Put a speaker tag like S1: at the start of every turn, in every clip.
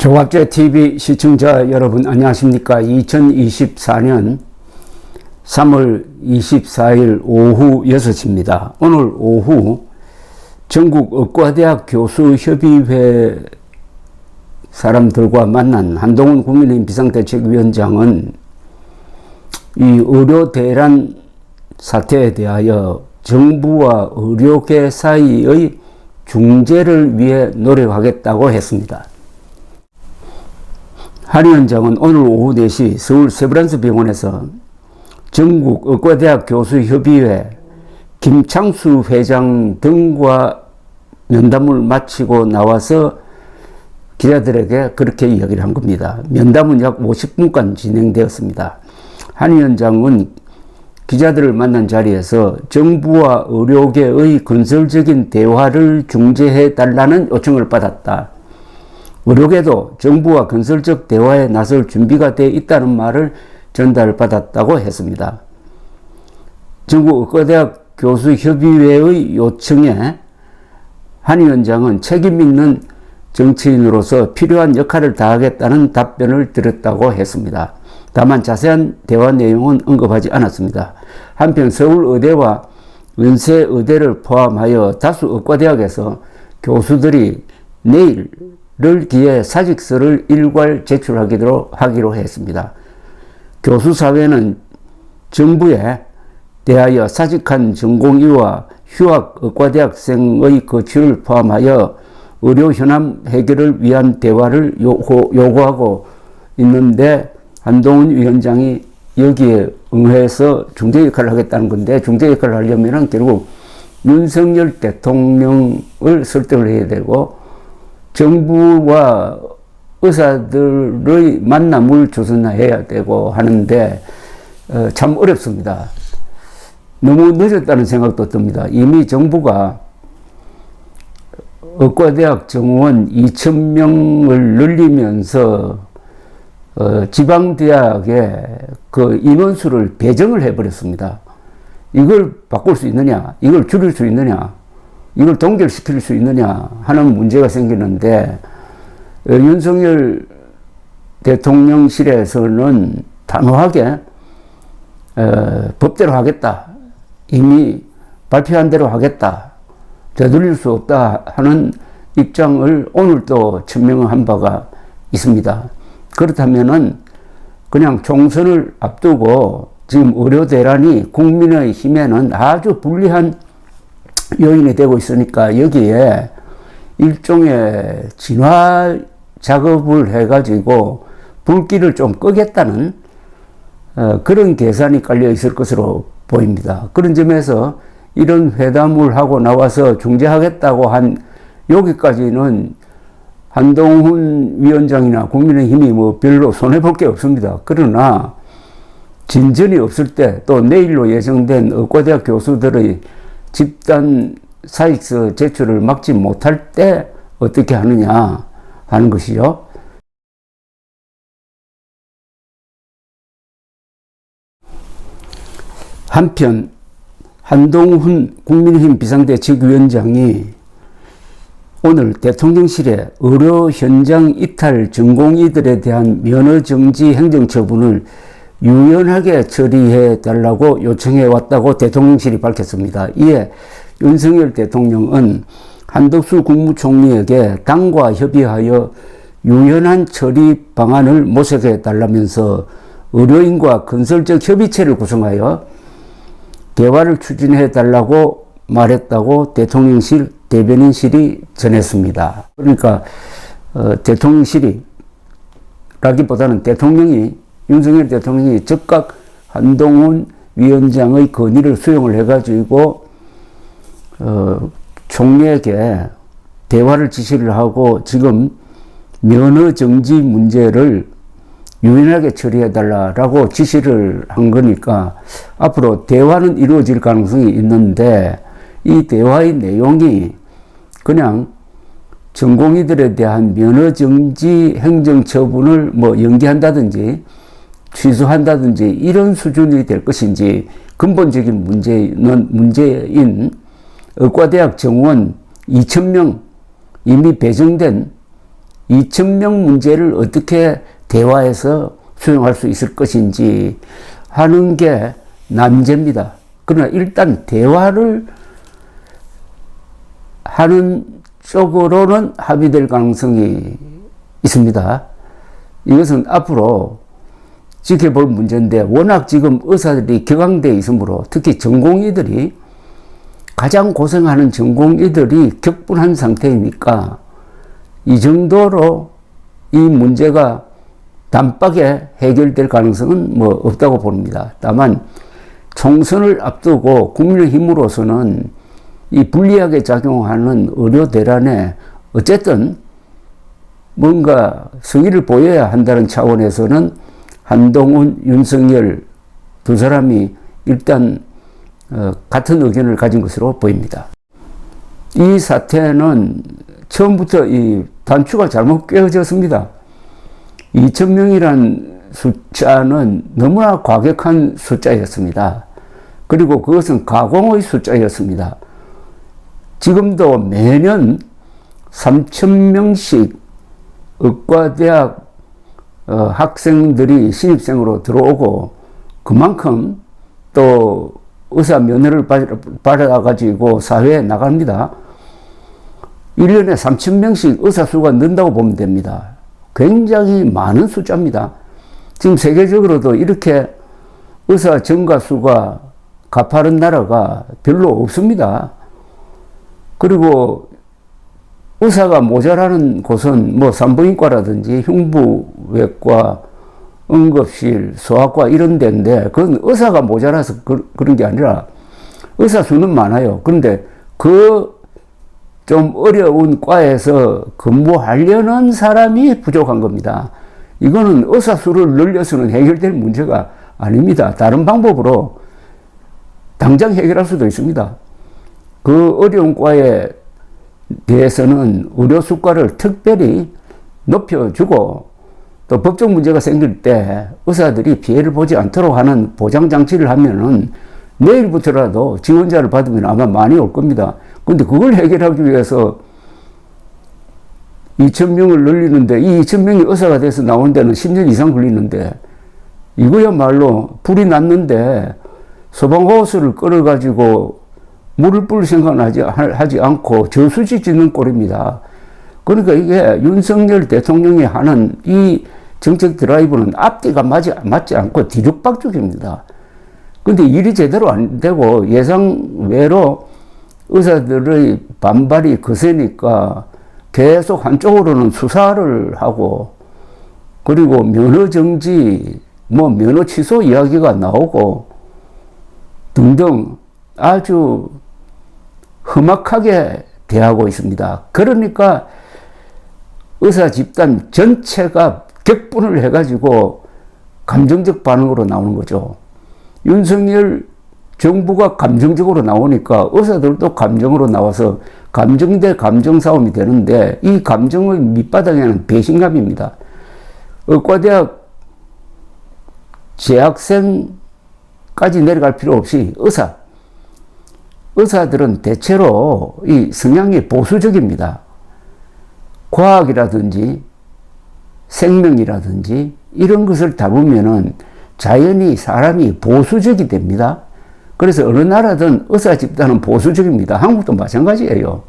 S1: 조갑제 TV 시청자 여러분 안녕하십니까. 2024년 3월 24일 오후 6시입니다. 오늘 오후 전국 의과대학 교수협의회 사람들과 만난 한동훈 국민의힘 비상대책위원장은 이 의료 대란 사태에 대하여 정부와 의료계 사이의 중재를 위해 노력하겠다고 했습니다. 한 위원장은 오늘 오후 4시 서울 세브란스 병원에서 전국 의과대학 교수협의회 김창수 회장 등과 면담을 마치고 나와서 기자들에게 그렇게 이야기를 한 겁니다. 면담은 약 50분간 진행되었습니다. 한 위원장은 기자들을 만난 자리에서 정부와 의료계의 건설적인 대화를 중재해 달라는 요청을 받았다. 의료계도 정부와 건설적 대화에 나설 준비가 되어 있다는 말을 전달받았다고 했습니다. 전국 의과대학 교수협의회의 요청에 한 위원장은 책임 있는 정치인으로서 필요한 역할을 다하겠다는 답변을 드렸다고 했습니다. 다만 자세한 대화 내용은 언급하지 않았습니다. 한편 서울의대와 연세의대를 포함하여 다수 의과대학에서 교수들이 내일을 기해 사직서를 일괄 제출하기로 했습니다. 교수사회는 정부에 대하여 사직한 전공의와 휴학 의과대학생의 거취를 포함하여 의료 현안 해결을 위한 대화를 요구하고 있는데 한동훈 위원장이 여기에 응해서 중재 역할을 하겠다는 건데, 중재 역할을 하려면 결국 윤석열 대통령을 설득을 해야 되고 정부와 의사들의 만남을 조성해야 되고 하는데 참 어렵습니다. 너무 늦었다는 생각도 듭니다. 이미 정부가 의과대학 정원 2,000명을 늘리면서 지방대학의 그 인원수를 배정을 해버렸습니다. 이걸 바꿀 수 있느냐, 이걸 줄일 수 있느냐, 이걸 동결시킬 수 있느냐 하는 문제가 생기는데, 윤석열 대통령실에서는 단호하게 법대로 하겠다, 이미 발표한 대로 하겠다, 되돌릴 수 없다 하는 입장을 오늘 또 천명한 바가 있습니다. 그렇다면은 그냥 총선을 앞두고 지금 의료 대란이 국민의힘에는 아주 불리한 요인이 되고 있으니까 여기에 일종의 진화 작업을 해가지고 불길을 좀 끄겠다는 그런 계산이 깔려 있을 것으로 보입니다. 그런 점에서 이런 회담을 하고 나와서 중재하겠다고 한 여기까지는 한동훈 위원장이나 국민의힘이 뭐 별로 손해볼 게 없습니다. 그러나 진전이 없을 때, 또 내일로 예정된 의과대학 교수들의 집단 사직서 제출을 막지 못할 때 어떻게 하느냐 하는 것이죠. 한편 한동훈 국민의힘 비상대책위원장이 오늘 대통령실에 의료 현장 이탈 전공의들에 대한 면허정지 행정처분을 유연하게 처리해 달라고 요청해 왔다고 대통령실이 밝혔습니다. 이에 윤석열 대통령은 한덕수 국무총리에게 당과 협의하여 유연한 처리 방안을 모색해 달라면서 의료인과 건설적 협의체를 구성하여 대화를 추진해 달라고 말했다고 대통령실 대변인실이 전했습니다. 그러니까 대통령실이 라기보다는 윤석열 대통령이 즉각 한동훈 위원장의 건의를 수용을 해가지고 총리에게 대화를 지시를 하고 지금 면허정지 문제를 유연하게 처리해달라고 지시를 한 거니까 앞으로 대화는 이루어질 가능성이 있는데, 이 대화의 내용이 그냥 전공의들에 대한 면허정지 행정처분을 뭐 연기한다든지 취소한다든지 이런 수준이 될 것인지, 근본적인 문제인 의과대학 정원 2,000명 이미 배정된 2,000명 문제를 어떻게 대화해서 수용할 수 있을 것인지 하는 게 난제입니다. 그러나 일단 대화를 하는 쪽으로는 합의될 가능성이 있습니다. 이것은 앞으로 지켜볼 문제인데 워낙 지금 의사들이 격앙되어 있으므로 특히 전공의들이 가장 고생하는 전공의들이 격분한 상태이니까 이 정도로 이 문제가 단박에 해결될 가능성은 뭐 없다고 봅니다. 다만 총선을 앞두고 국민의힘으로서는 이 불리하게 작용하는 의료 대란에 어쨌든 뭔가 성의를 보여야 한다는 차원에서는 한동훈, 윤석열 두 사람이 일단 같은 의견을 가진 것으로 보입니다. 이 사태는 처음부터 이 단추가 잘못 꿰어졌습니다. 2,000명이란 숫자는 너무나 과격한 숫자였습니다. 그리고 그것은 가공의 숫자였습니다. 지금도 매년 3,000명씩 의과대학 학생들이 신입생으로 들어오고 그만큼 또 의사 면허를 받아가지고 사회에 나갑니다. 1년에 3,000명씩 의사 수가 는다고 보면 됩니다. 굉장히 많은 숫자입니다. 지금 세계적으로도 이렇게 의사 증가 수가 가파른 나라가 별로 없습니다. 그리고 의사가 모자라는 곳은 뭐 산부인과라든지 흉부외과, 응급실, 소아과 이런 데인데 그건 의사가 모자라서 그런 게 아니라 의사 수는 많아요. 그런데 그 좀 어려운 과에서 근무하려는 사람이 부족한 겁니다. 이거는 의사 수를 늘려서는 해결될 문제가 아닙니다. 다른 방법으로 당장 해결할 수도 있습니다. 그 어려운 과에 대해서는 의료 수가를 특별히 높여주고 또 법적 문제가 생길 때 의사들이 피해를 보지 않도록 하는 보장장치를 하면은 내일부터라도 지원자를 받으면 아마 많이 올 겁니다. 근데 그걸 해결하기 위해서 2,000명을 늘리는데 이 2,000명이 의사가 돼서 나온 데는 10년 이상 걸리는데 이거야말로 불이 났는데 소방호스를 끌어가지고 물을 뿌릴 생각은 하지 않고 저수지 짓는 꼴입니다. 그러니까 이게 윤석열 대통령이 하는 이 정책 드라이브는 앞뒤가 맞지 않고 뒤죽박죽입니다. 근데 일이 제대로 안 되고 예상외로 의사들의 반발이 거세니까 계속 한쪽으로는 수사를 하고 그리고 면허 정지, 뭐 면허 취소 이야기가 나오고 등등 아주 험악하게 대하고 있습니다. 그러니까 의사 집단 전체가 격분을 해가지고 감정적 반응으로 나오는 거죠. 윤석열 정부가 감정적으로 나오니까 의사들도 감정으로 나와서 감정 대 감정 싸움이 되는데 이 감정의 밑바닥에는 배신감입니다. 의과대학 재학생까지 내려갈 필요 없이 의사들은 대체로 이 성향이 보수적입니다. 과학이라든지 생명이라든지 이런 것을 다루면은 자연히 사람이 보수적이 됩니다. 그래서 어느 나라든 의사 집단은 보수적입니다. 한국도 마찬가지예요.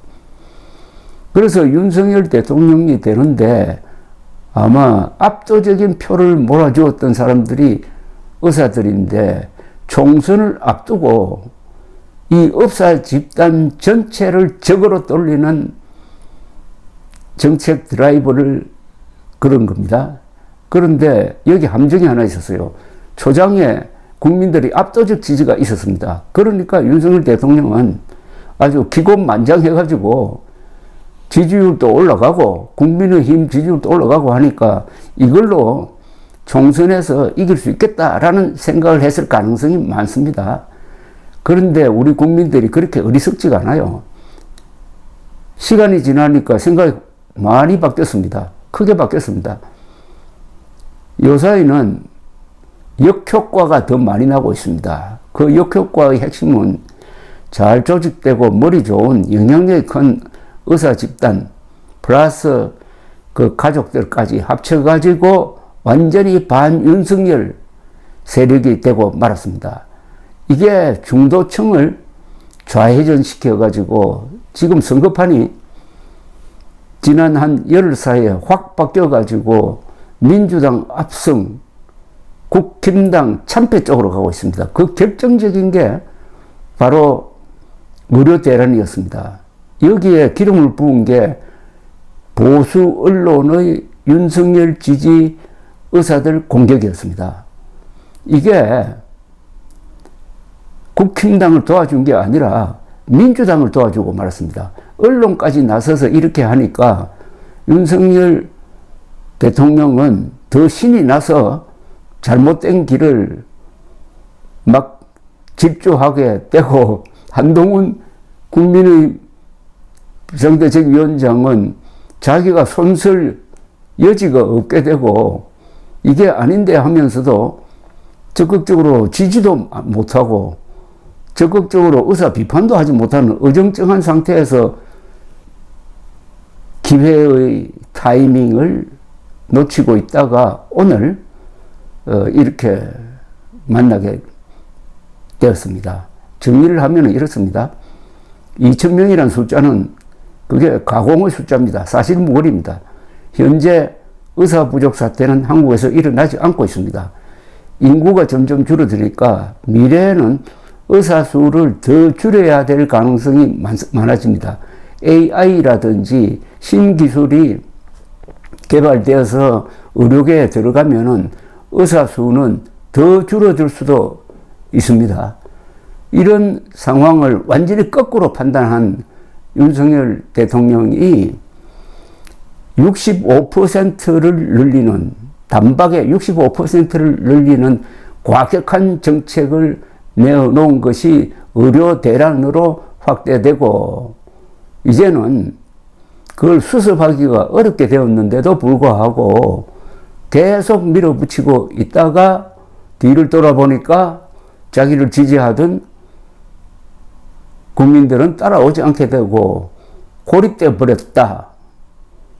S1: 그래서 윤석열 대통령이 되는데 아마 압도적인 표를 몰아주었던 사람들이 의사들인데 총선을 앞두고 이 의사 집단 전체를 적으로 돌리는 정책 드라이브를 그런 겁니다. 그런데 여기 함정이 하나 있었어요. 초장에 국민들이 압도적 지지가 있었습니다. 그러니까 윤석열 대통령은 아주 기곤만장해가지고 지지율도 올라가고 국민의힘 지지율도 올라가고 하니까 이걸로 총선에서 이길 수 있겠다라는 생각을 했을 가능성이 많습니다. 그런데 우리 국민들이 그렇게 어리석지가 않아요. 시간이 지나니까 생각이 많이 바뀌었습니다. 크게 바뀌었습니다. 요사이는 역효과가 더 많이 나고 있습니다. 그 역효과의 핵심은 잘 조직되고 머리 좋은 영향력이 큰 의사 집단 플러스 그 가족들까지 합쳐가지고 완전히 반윤석열 세력이 되고 말았습니다. 이게 중도층을 좌회전시켜가지고 지금 선거판이 지난 한 열흘 사이에 확 바뀌어가지고 민주당 압승, 국힘당 참패 쪽으로 가고 있습니다. 그 결정적인 게 바로 의료 대란이었습니다. 여기에 기름을 부은 게 보수 언론의 윤석열 지지 의사들 공격이었습니다. 이게 국힘당을 도와준 게 아니라 민주당을 도와주고 말았습니다. 언론까지 나서서 이렇게 하니까 윤석열 대통령은 더 신이 나서 잘못된 길을 막 질주하게 되고, 한동훈 국민의 비상대책위원장은 자기가 손쓸 여지가 없게 되고, 이게 아닌데 하면서도 적극적으로 지지도 못하고 적극적으로 의사 비판도 하지 못하는 어정쩡한 상태에서 기회의 타이밍을 놓치고 있다가 오늘 이렇게 만나게 되었습니다. 정리를 하면 이렇습니다. 2,000명이라는 숫자는 그게 가공의 숫자입니다. 사실 무거리입니다. 현재 의사 부족 사태는 한국에서 일어나지 않고 있습니다. 인구가 점점 줄어드니까 미래에는 의사 수를 더 줄여야 될 가능성이 많아집니다. AI라든지 신기술이 개발되어서 의료계에 들어가면은 의사 수는 더 줄어들 수도 있습니다. 이런 상황을 완전히 거꾸로 판단한 윤석열 대통령이 65%를 늘리는, 단박에 65%를 늘리는 과격한 정책을 내어놓은 것이 의료 대란으로 확대되고, 이제는 그걸 수습하기가 어렵게 되었는데도 불구하고 계속 밀어붙이고 있다가 뒤를 돌아보니까 자기를 지지하던 국민들은 따라오지 않게 되고 고립돼 버렸다.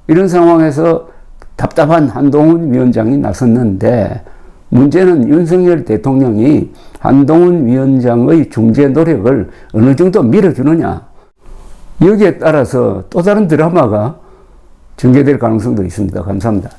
S1: 이런 상황에서 답답한 한동훈 위원장이 나섰는데, 문제는 윤석열 대통령이 한동훈 위원장의 중재 노력을 어느 정도 밀어주느냐. 여기에 따라서 또 다른 드라마가 전개될 가능성도 있습니다. 감사합니다.